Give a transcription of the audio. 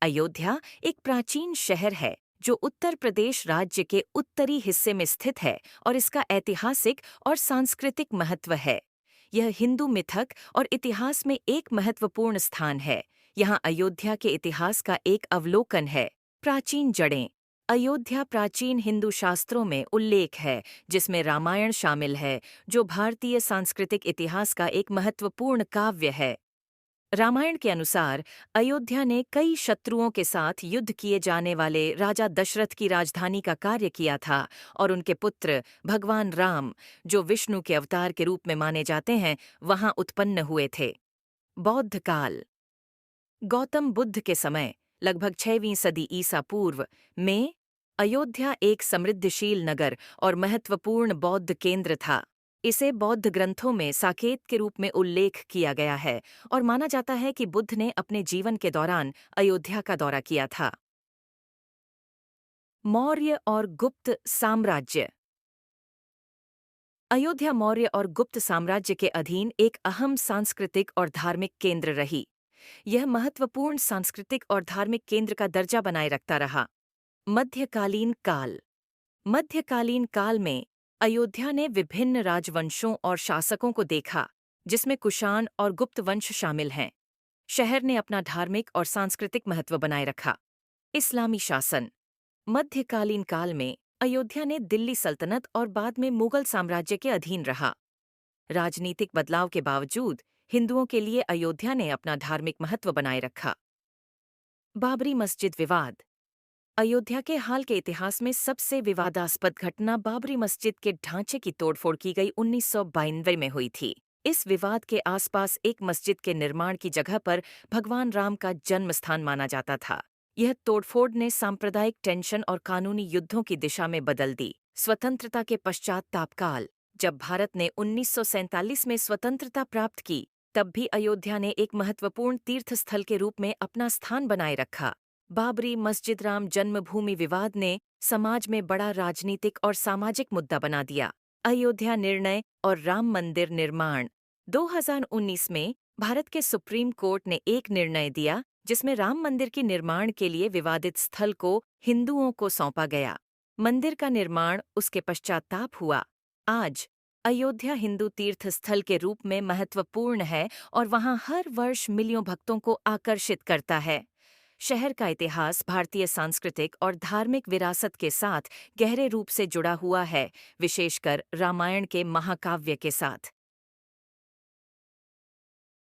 अयोध्या एक प्राचीन शहर है जो उत्तर प्रदेश राज्य के उत्तरी हिस्से में स्थित है और इसका ऐतिहासिक और सांस्कृतिक महत्व है। यह हिंदू मिथक और इतिहास में एक महत्वपूर्ण स्थान है। यहाँ अयोध्या के इतिहास का एक अवलोकन है। प्राचीन जड़ें। अयोध्या प्राचीन हिंदू शास्त्रों में उल्लेख है, जिसमें रामायण शामिल है, जो भारतीय सांस्कृतिक इतिहास का एक महत्वपूर्ण काव्य है। रामायण के अनुसार अयोध्या ने कई शत्रुओं के साथ युद्ध किए जाने वाले राजा दशरथ की राजधानी का कार्य किया था और उनके पुत्र भगवान राम, जो विष्णु के अवतार के रूप में माने जाते हैं, वहां उत्पन्न हुए थे। बौद्ध काल। गौतम बुद्ध के समय लगभग 6वीं सदी ईसा पूर्व में अयोध्या एक समृद्धिशील नगर और महत्वपूर्ण बौद्ध केंद्र था। इसे बौद्ध ग्रंथों में साकेत के रूप में उल्लेख किया गया है और माना जाता है कि बुद्ध ने अपने जीवन के दौरान अयोध्या का दौरा किया था। मौर्य और गुप्त साम्राज्य। अयोध्या मौर्य और गुप्त साम्राज्य के अधीन एक अहम सांस्कृतिक और धार्मिक केंद्र रही। यह महत्वपूर्ण सांस्कृतिक और धार्मिक केंद्र का दर्जा बनाए रखता रहा। मध्यकालीन काल। मध्यकालीन काल में अयोध्या ने विभिन्न राजवंशों और शासकों को देखा, जिसमें कुषाण और गुप्त वंश शामिल हैं। शहर ने अपना धार्मिक और सांस्कृतिक महत्व बनाए रखा। इस्लामी शासन। मध्यकालीन काल में अयोध्या ने दिल्ली सल्तनत और बाद में मुगल साम्राज्य के अधीन रहा। राजनीतिक बदलाव के बावजूद हिंदुओं के लिए अयोध्या ने अपना धार्मिक महत्व बनाए रखा। बाबरी मस्जिद विवाद। अयोध्या के हाल के इतिहास में सबसे विवादास्पद घटना बाबरी मस्जिद के ढांचे की तोड़फोड़ की गई 1992 में हुई थी। इस विवाद के आसपास एक मस्जिद के निर्माण की जगह पर भगवान राम का जन्म स्थान माना जाता था। यह तोड़फोड़ ने सांप्रदायिक टेंशन और कानूनी युद्धों की दिशा में बदल दी। स्वतंत्रता के पश्चात तापकाल। जब भारत ने 1947 में स्वतंत्रता प्राप्त की, तब भी अयोध्या ने एक महत्वपूर्ण तीर्थस्थल के रूप में अपना स्थान बनाए रखा। बाबरी मस्जिद राम जन्मभूमि विवाद ने समाज में बड़ा राजनीतिक और सामाजिक मुद्दा बना दिया। अयोध्या निर्णय और राम मंदिर निर्माण। 2019 में भारत के सुप्रीम कोर्ट ने एक निर्णय दिया, जिसमें राम मंदिर के निर्माण के लिए विवादित स्थल को हिंदुओं को सौंपा गया। मंदिर का निर्माण उसके पश्चाताप हुआ। आज अयोध्या हिंदू तीर्थ स्थल के रूप में महत्वपूर्ण है और वहां हर वर्ष मिलियों भक्तों को आकर्षित करता है। शहर का इतिहास भारतीय सांस्कृतिक और धार्मिक विरासत के साथ गहरे रूप से जुड़ा हुआ है, विशेषकर रामायण के महाकाव्य के साथ।